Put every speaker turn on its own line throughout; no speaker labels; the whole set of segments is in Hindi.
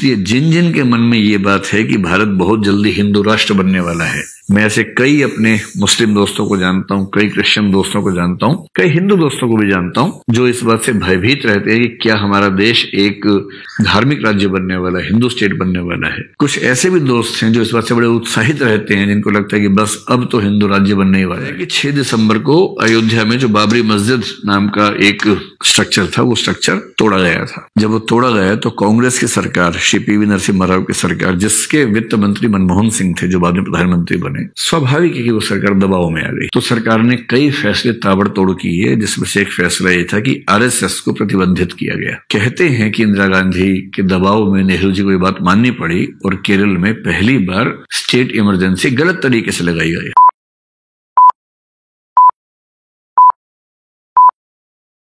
इसलिए जिन जिन के मन में ये बात है कि भारत बहुत जल्दी हिंदू राष्ट्र बनने वाला है, मैं ऐसे कई अपने मुस्लिम दोस्तों को जानता हूं, कई क्रिश्चियन दोस्तों को जानता हूं, कई हिंदू दोस्तों को भी जानता हूं जो इस बात से भयभीत रहते हैं कि क्या हमारा देश एक धार्मिक राज्य बनने वाला है, हिंदू स्टेट बनने वाला है। कुछ ऐसे भी दोस्त हैं जो इस बात से बड़े उत्साहित रहते हैं, जिनको लगता है कि बस अब तो हिंदू राज्य बनने ही वाला है। कि 6 दिसंबर को अयोध्या में जो बाबरी मस्जिद नाम का एक स्ट्रक्चर था, वो स्ट्रक्चर तोड़ा गया था। जब वो तोड़ा गया तो कांग्रेस की सरकार, श्री पीवी नरसिम्हा राव की सरकार, जिसके वित्त मंत्री मनमोहन सिंह थे जो बाद में प्रधानमंत्री बने, स्वाभाविक है कि वो सरकार दबाव में आ गई। तो सरकार ने कई फैसले ताबड़तोड़ किए, जिसमें से एक फैसला ये था कि आरएसएस को प्रतिबंधित किया गया। कहते हैं कि इंदिरा गांधी के दबाव में नेहरू जी को ये बात माननी पड़ी और केरल में पहली बार स्टेट इमरजेंसी गलत तरीके से लगाई गई।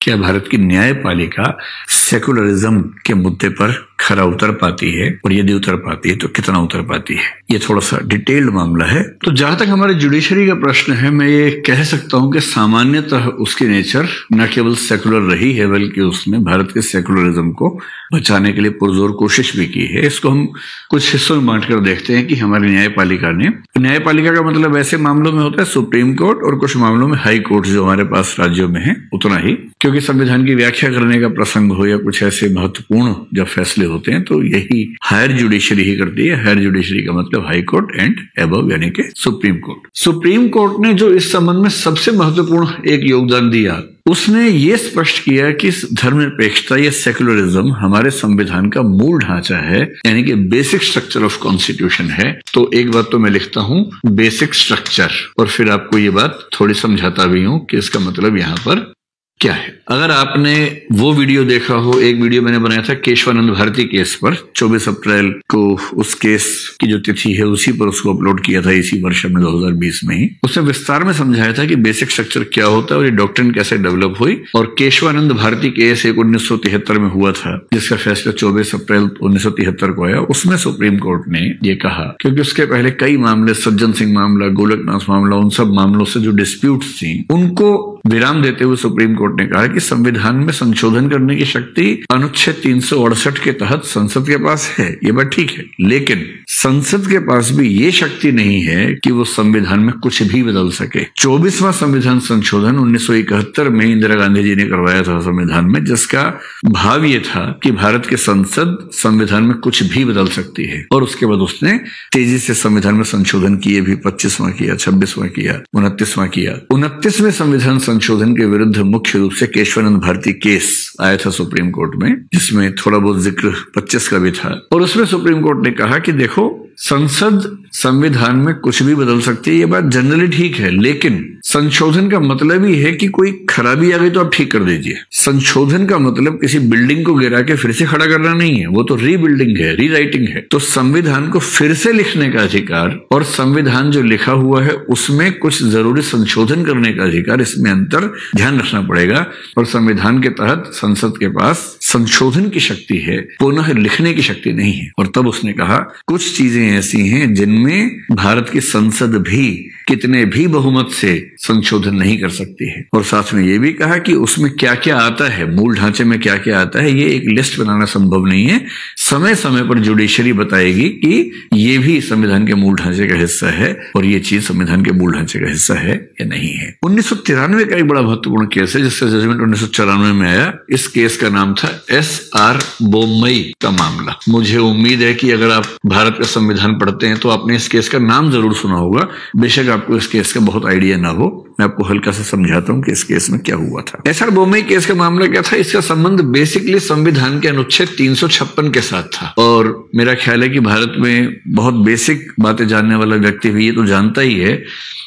क्या भारत की न्यायपालिका सेकुलरिज्म के मुद्दे पर खरा उतर पाती है, और यदि उतर पाती है तो कितना उतर पाती है? ये थोड़ा सा डिटेल्ड मामला है। तो जहां तक हमारे जुडिशरी का प्रश्न है, मैं ये कह सकता हूं कि सामान्यतः उसकी नेचर न केवल सेकुलर रही है, बल्कि उसने भारत के सेकुलरिज्म को बचाने के लिए पुरजोर कोशिश भी की है। इसको हम कुछ हिस्सों में बांटकर देखते हैं कि हमारी न्यायपालिका ने, न्यायपालिका का मतलब ऐसे मामलों में होता है सुप्रीम कोर्ट, और कुछ मामलों में हाई कोर्ट जो हमारे पास राज्यों में है, उतना ही। क्योंकि संविधान की व्याख्या करने का प्रसंग हो या कुछ ऐसे महत्वपूर्ण जब फैसले होते हैं तो यही हायर जुडिशरी ही करती है। हायर जुडिशरी का मतलब हाई कोर्ट एंड अबव, यानी कि सुप्रीम कोर्ट। सुप्रीम कोर्ट ने जो इस संबंध में सबसे महत्वपूर्ण एक योगदान दिया, उसने ये स्पष्ट किया कि धर्मनिरपेक्षता या सेकुलरिज्म हमारे संविधान का मूल ढांचा है, यानी कि बेसिक स्ट्रक्चर ऑफ कॉन्स्टिट्यूशन है। तो एक बात तो मैं लिखता हूं बेसिक स्ट्रक्चर, और फिर आपको ये बात थोड़ी समझाता भी हूं कि इसका मतलब यहां पर क्या है। अगर आपने वो वीडियो देखा हो, एक वीडियो मैंने बनाया था केशवानंद भारती केस पर, 24 अप्रैल को उस केस की जो तिथि है उसी पर उसको अपलोड किया था, इसी वर्ष में 2020 में ही। उसने विस्तार में समझाया था कि बेसिक स्ट्रक्चर क्या होता है और ये डॉक्ट्रिन कैसे डेवलप हुई। और केशवानंद भारती केस एक 1973 में हुआ था, जिसका फैसला 24 अप्रैल 1973 को आया। उसमें सुप्रीम कोर्ट ने ये कहा, क्योंकि उसके पहले कई मामले, सज्जन सिंह मामला, गोलकनाथ मामला, उन सब मामलों से जो डिस्प्यूट थी उनको विराम देते हुए सुप्रीम कोर्ट ने कहा कि संविधान में संशोधन करने की शक्ति अनुच्छेद 368 के तहत संसद के पास है। ये बात ठीक है, लेकिन संसद के पास भी ये शक्ति नहीं है कि वो संविधान में कुछ भी बदल सके। 24वां संविधान संशोधन 1971 में इंदिरा गांधी जी ने करवाया था संविधान में, जिसका भाव ये था कि भारत के संसद संविधान में कुछ भी बदल सकती है। और उसके बाद उसने तेजी से संविधान में संशोधन किए भी, 25वां किया, 26वां किया, 29वां किया। 29वें संविधान संशोधन के विरुद्ध मुख्य रूप से केशवानंद भारती केस आया था सुप्रीम कोर्ट में, जिसमें थोड़ा बहुत जिक्र 25 का भी था। और उसमें सुप्रीम कोर्ट ने कहा कि देखो, संसद संविधान में कुछ भी बदल सकती है, ये बात जनरली ठीक है, लेकिन संशोधन का मतलब ही है कि कोई खराबी आ गई तो आप ठीक कर दीजिए। संशोधन का मतलब किसी बिल्डिंग को गिरा के फिर से खड़ा करना नहीं है, वो तो रीबिल्डिंग है, रीराइटिंग है। तो संविधान को फिर से लिखने का अधिकार और संविधान जो लिखा हुआ है उसमें कुछ जरूरी संशोधन करने का अधिकार, इसमें अंतर ध्यान रखना पड़ेगा। और संविधान के तहत संसद के पास संशोधन की शक्ति है, पुनः लिखने की शक्ति नहीं है। और तब उसने कहा कुछ चीजें ऐसी हैं जिनमें भारत की संसद भी कितने भी बहुमत से संशोधन नहीं कर सकती है। और साथ में ये भी कहा कि उसमें क्या क्या आता है, मूल ढांचे में क्या क्या आता है, ये एक लिस्ट बनाना संभव नहीं है। समय समय पर जुडिशरी बताएगी कि ये भी संविधान के मूल ढांचे का हिस्सा है और ये चीज संविधान के मूल ढांचे का हिस्सा है या नहीं है। 1993 का एक बड़ा महत्वपूर्ण केस है, जिसका जजमेंट 1994 में आया। इस केस का नाम था SR बोम्मई का मामला। मुझे उम्मीद है कि अगर आप भारत का संविधान पढ़ते हैं तो आपने इस केस का नाम जरूर सुना होगा, बेशक आपको इस केस का बहुत आइडिया ना हो। मैं आपको हल्का सा समझाता हूं कि इस केस में क्या हुआ था। SR बोम्मई केस का मामला क्या था? इसका संबंध बेसिकली संविधान के अनुच्छेद 356 के साथ था। और मेरा ख्याल है कि भारत में बहुत बेसिक बातें जानने वाला व्यक्ति भी ये तो जानता ही है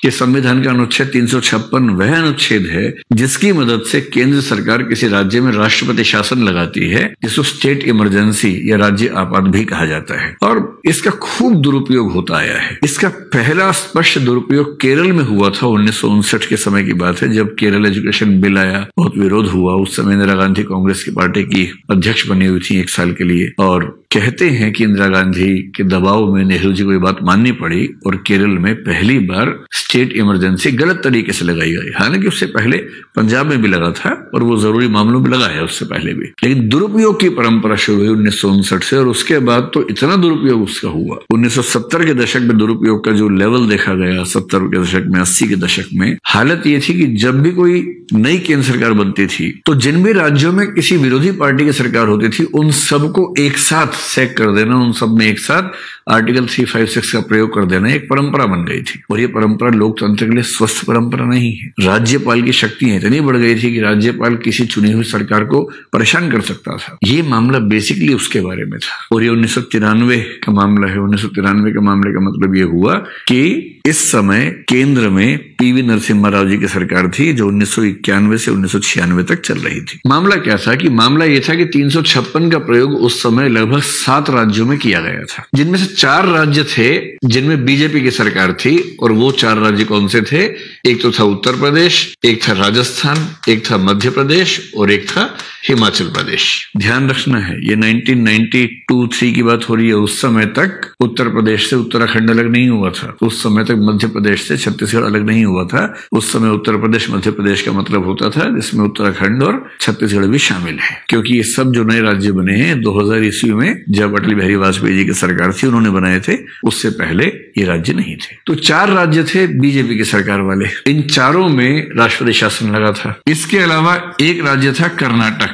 कि संविधान का अनुच्छेद 356 वह अनुच्छेद है जिसकी मदद से केंद्र सरकार किसी राज्य में राष्ट्रपति शासन लगाती है, जिसको स्टेट इमरजेंसी या राज्य आपात भी कहा जाता है। और इसका खूब दुरुपयोग होता आया है। इसका पहला स्पष्ट दुरुपयोग केरल में हुआ था। 1959 के समय की बात है, जब केरल एजुकेशन बिल आया, बहुत विरोध हुआ। उस समय इंदिरा गांधी कांग्रेस की पार्टी की अध्यक्ष बनी हुई थी 1 साल के लिए, और कहते हैं कि इंदिरा गांधी के दबाव में नेहरू जी को ये बात माननी पड़ी और केरल में पहली बार स्टेट इमरजेंसी गलत तरीके से लगाई गई। हालांकि उससे पहले पंजाब में भी लगा था और वो जरूरी मामलों में लगा है उससे पहले भी, लेकिन दुरुपयोग की परंपरा शुरू हुई 1959 से और उसके बाद तो इतना दुरुपयोग उसका हुआ। 1970 के दशक में दुरुपयोग का जो लेवल देखा गया, 70 के दशक में, 80 के दशक में, हालत ये थी कि जब भी कोई नई केंद्र सरकार बनती थी तो जिन भी राज्यों में किसी विरोधी पार्टी की सरकार होती थी उन सबको एक साथ सैक कर देना, उन सब में एक साथ आर्टिकल 356 का प्रयोग कर देना एक परंपरा बन गई थी। और ये परंपरा लोकतंत्र के लिए स्वस्थ परंपरा नहीं है। राज्यपाल की शक्तियां इतनी बढ़ गई थी कि राज्यपाल किसी चुनी हुई सरकार को परेशान कर सकता था। ये मामला बेसिकली उसके बारे में था और ये 1993 का मामला है। 1993 के मामले का मतलब ये हुआ कि इस समय केंद्र में पीवी नरसिम्हा राव जी की सरकार थी जो 1991 से 1996 तक चल रही थी। मामला क्या था कि मामला ये था कि 356 का प्रयोग उस समय लगभग 7 राज्यों में किया गया था, जिनमें से 4 राज्य थे जिनमें बीजेपी की सरकार थी। और वो 4 राज्य कौन से थे? एक तो था उत्तर प्रदेश, एक था राजस्थान, एक था मध्य प्रदेश और एक था हिमाचल प्रदेश। ध्यान रखना है ये 1992-3 की बात हो रही है। उस समय तक उत्तर प्रदेश से उत्तराखंड अलग नहीं हुआ था, उस समय तक मध्य प्रदेश से छत्तीसगढ़ अलग नहीं हुआ था। उस समय उत्तर प्रदेश मध्य प्रदेश का मतलब होता था जिसमें उत्तराखंड और छत्तीसगढ़ भी शामिल है, क्योंकि ये सब जो नए राज्य बने हैं 2000 ईस्वी में जब अटल बिहारी वाजपेयी जी की सरकार थी उन्होंने बनाए थे, उससे पहले ये राज्य नहीं थे। तो 4 राज्य थे बीजेपी की सरकार वाले, इन चारों में राष्ट्रपति शासन लगा था। इसके अलावा एक राज्य था कर्नाटक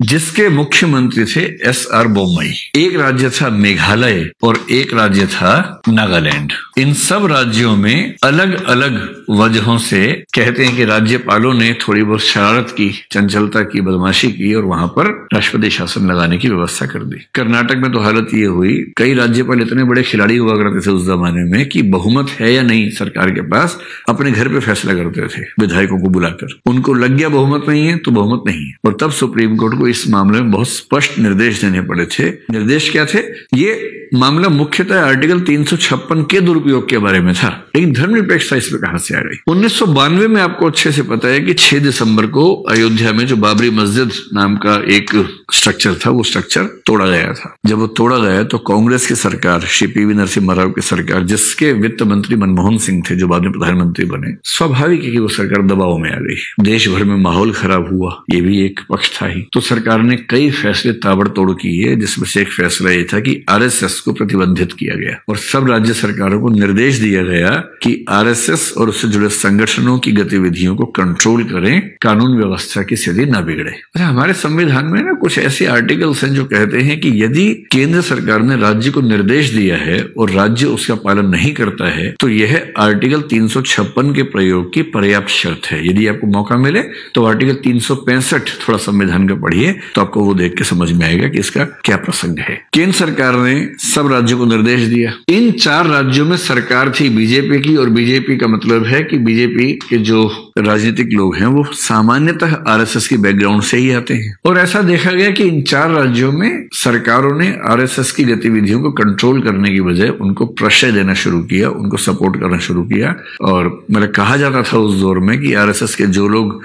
जिसके मुख्यमंत्री थे SR बोम्मई, एक राज्य था मेघालय और एक राज्य था नागालैंड। इन सब राज्यों में अलग अलग वजहों से कहते हैं कि राज्यपालों ने थोड़ी बहुत शरारत की, चंचलता की, बदमाशी की और वहां पर राष्ट्रपति शासन लगाने की व्यवस्था कर दी। कर्नाटक में तो हालत ये हुई, कई राज्यपाल इतने बड़े खिलाड़ी हुआ करते थे उस जमाने में कि बहुमत है या नहीं सरकार के पास अपने घर पे फैसला करते थे विधायकों को बुलाकर। उनको लग गया बहुमत नहीं है तो बहुमत नहीं है। और तब सुप्रीम कोर्ट को इस मामले में बहुत स्पष्ट निर्देश देने पड़े थे। निर्देश क्या थे? ये मामला मुख्यतः आर्टिकल 356 के दुरुपयोग के बारे में था, लेकिन धर्मनिरपेक्षता इसमें कहां से आ गई? 1992 में आपको अच्छे से पता है कि 6 दिसंबर को अयोध्या में जो बाबरी मस्जिद नाम का एक स्ट्रक्चर था वो स्ट्रक्चर तोड़ा गया था। जब वो तोड़ा गया तो कांग्रेस की सरकार, श्री पीवी नरसिम्हा राव की सरकार, जिसके वित्त मंत्री मनमोहन सिंह थे जो बाद में प्रधानमंत्री बने, स्वाभाविक है कि वो सरकार दबाव में आ गई। देश भर में माहौल खराब हुआ, ये भी एक पक्ष था ही। तो सरकार ने कई फैसले ताबड़तोड़ किए, जिसमें से एक फैसला ये था कि आरएसएस को प्रतिबंधित किया गया और सब राज्य सरकारों को निर्देश दिया गया कि आरएसएस और उससे जुड़े संगठनों की गतिविधियों को कंट्रोल करें, कानून व्यवस्था की स्थिति न बिगड़े। हमारे संविधान में ना कुछ ऐसे आर्टिकल्स हैं जो कहते हैं कि यदि केंद्र सरकार ने राज्य को निर्देश दिया है और राज्य उसका पालन नहीं करता है तो यह आर्टिकल 356 के प्रयोग की पर्याप्त शर्त है। यदि आपको मौका मिले तो आर्टिकल 365 थोड़ा संविधान का पढ़िए तो आपको वो देख के समझ में आएगा कि इसका क्या प्रसंग है। केंद्र सरकार ने सब राज्यों को निर्देश दिया। इन 4 राज्यों में सरकार थी बीजेपी की, और बीजेपी का मतलब है कि बीजेपी के जो राजनीतिक लोग हैं वो सामान्यतः आरएसएस की बैकग्राउंड से ही आते हैं। और ऐसा देखा गया कि इन 4 राज्यों में सरकारों ने आरएसएस की गतिविधियों को कंट्रोल करने की बजाय उनको प्रश्रय देना शुरू किया, उनको सपोर्ट करना शुरू किया। और मतलब कहा जाता था उस दौर में कि आरएसएस के जो लोग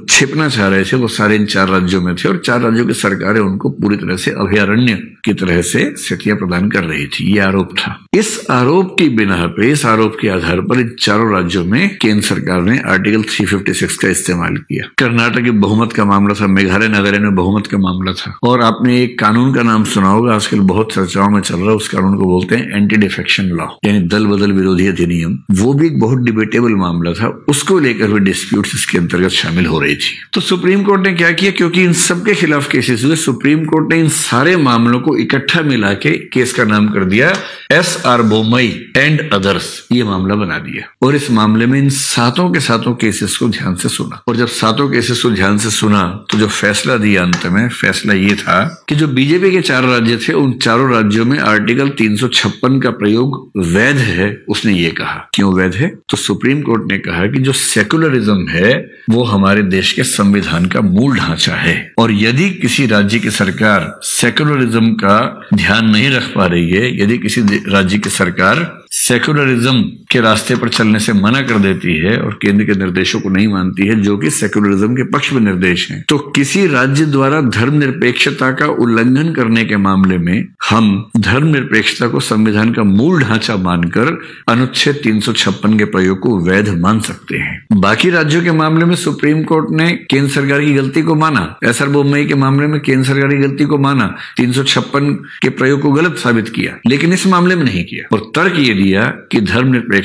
छिपना चाह रहे थे वो सारे इन 4 राज्यों में थे और 4 राज्यों की सरकारें उनको पूरी तरह से अभयारण्य की तरह से स्थितियां प्रदान कर रही थी। ये आरोप था। इस आरोप की बिना पे, इस आरोप के आधार पर इन 4 राज्यों में केंद्र सरकार ने आर्टिकल 356 का इस्तेमाल किया। कर्नाटक के बहुमत का मामला था, मेघालय नागालैंड में बहुमत का मामला था। और आपने एक कानून का नाम सुना होगा, आजकल बहुत चर्चाओं में चल रहा है, उस कानून को बोलते हैं एंटी डिफेक्शन लॉ, यानी दल बदल विरोधी अधिनियम। वो भी एक बहुत डिबेटेबल मामला था, उसको लेकर हुए डिस्प्यूट्स इसके अंतर्गत शामिल हो रही थी। तो सुप्रीम कोर्ट ने क्या किया, क्योंकि इन सबके खिलाफ केसेस हुए, सुप्रीम कोर्ट ने इन सारे मामलों को इकट्ठा मिला के केस का नाम कर दिया SR बोम्मई एंड अदर्स। ये मामला बना दिया और इस मामले में इन 7 के 7 केसेस को ध्यान से सुना। और जब 7 केसेस को ध्यान से सुना तो जो फैसला दिया अंत में, फैसला ये था कि जो बीजेपी के 4 राज्य थे उन 4 राज्यों में आर्टिकल 356 का प्रयोग वैध है। उसने ये कहा। क्यों वैध है? तो सुप्रीम कोर्ट ने कहा कि जो सेकुलरिज्म है वो हमारे देश के संविधान का मूल ढांचा है, और यदि किसी राज्य की सरकार सेकुलरिज्म का ध्यान नहीं रख पा रही है, यदि किसी राज्य की सरकार सेकुलरिज्म के रास्ते पर चलने से मना कर देती है और केंद्र के निर्देशों को नहीं मानती है, जो कि सेकुलरिज्म के पक्ष में निर्देश हैं, तो किसी राज्य द्वारा धर्मनिरपेक्षता का उल्लंघन करने के मामले में हम धर्मनिरपेक्षता को संविधान का मूल ढांचा मानकर अनुच्छेद 356 के प्रयोग को वैध मान सकते हैं। बाकी राज्यों के मामले में सुप्रीम कोर्ट ने केंद्र सरकार की गलती को माना, एसआर बोम्मई के मामले में केंद्र सरकार की गलती को माना, 356 के प्रयोग को गलत साबित किया, लेकिन इस मामले में नहीं किया और तर्क ये दिया कि धर्मनिरपेक्षता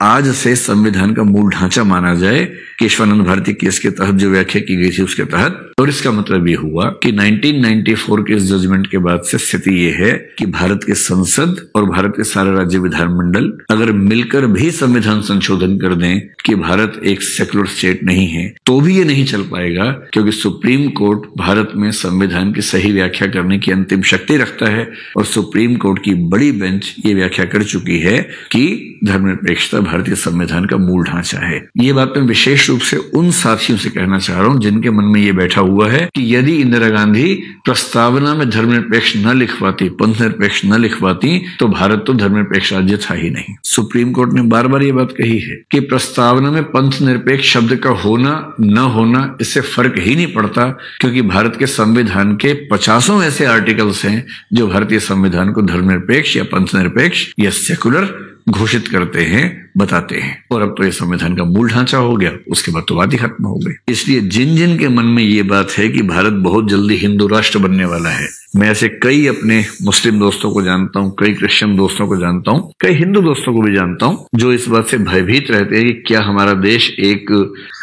आज से संविधान का मूल ढांचा माना जाए, केशवानंद भारती केस के तहत जो व्याख्या की गई थी उसके तहत। और इसका मतलब ये हुआ कि 1994 के इस जजमेंट के बाद से स्थिति ये है कि भारत के संसद और भारत के सारे राज्य विधानमंडल अगर मिलकर भी संविधान संशोधन कर दें कि भारत एक सेकुलर स्टेट नहीं है, तो भी ये नहीं चल पाएगा, क्योंकि सुप्रीम कोर्ट भारत में संविधान की सही व्याख्या करने की अंतिम शक्ति रखता है और सुप्रीम कोर्ट की बड़ी बेंच ये व्याख्या कर चुकी है कि धर्मनिरपेक्षता भारतीय संविधान का मूल ढांचा है। ये बात मैं विशेष रूप से उन साथियों से कहना चाह रहा हूं जिनके मन में ये बैठा हुआ है कि यदि इंदिरा गांधी प्रस्तावना में धर्मनिरपेक्ष न लिखवाती, पंथ निरपेक्ष न लिखवाती, तो भारत तो धर्मनिरपेक्ष राज्य था ही नहीं। सुप्रीम कोर्ट ने बार बार ये बात कही है कि प्रस्तावना में पंथ निरपेक्ष शब्द का होना न होना इससे फर्क ही नहीं पड़ता, क्योंकि भारत के संविधान के 50 ऐसे आर्टिकल्स हैं जो भारतीय संविधान को धर्मनिरपेक्ष या पंथ निरपेक्ष या सेकुलर घोषित करते हैं, बताते हैं। और अब तो ये संविधान का मूल ढांचा हो गया, उसके बाद तो बात ही खत्म हो गई। इसलिए जिन जिन के मन में ये बात है कि भारत बहुत जल्दी हिंदू राष्ट्र बनने वाला है, मैं ऐसे कई अपने मुस्लिम दोस्तों को जानता हूं, कई क्रिश्चियन दोस्तों को जानता हूं, कई हिंदू दोस्तों को भी जानता हूं, जो इस बात से भयभीत रहते हैं कि क्या हमारा देश एक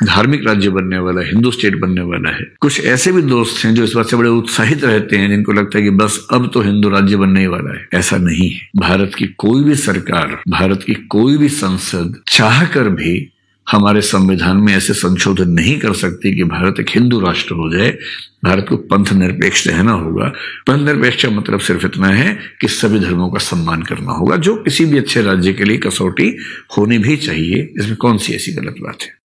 धार्मिक राज्य बनने वाला है, हिंदू स्टेट बनने वाला है। कुछ ऐसे भी दोस्त हैं जो इस बात से बड़े उत्साहित रहते हैं, जिनको लगता है कि बस अब तो हिंदू राज्य बनने ही वाला है। ऐसा नहीं है। भारत की कोई भी सरकार, भारत की कोई भी संसद चाहकर भी हमारे संविधान में ऐसे संशोधन नहीं कर सकती कि भारत एक हिंदू राष्ट्र हो जाए। भारत को पंथ निरपेक्ष रहना होगा। पंथ निरपेक्ष का मतलब सिर्फ इतना है कि सभी धर्मों का सम्मान करना होगा, जो किसी भी अच्छे राज्य के लिए कसौटी होनी भी चाहिए। इसमें कौन सी ऐसी गलत बात है।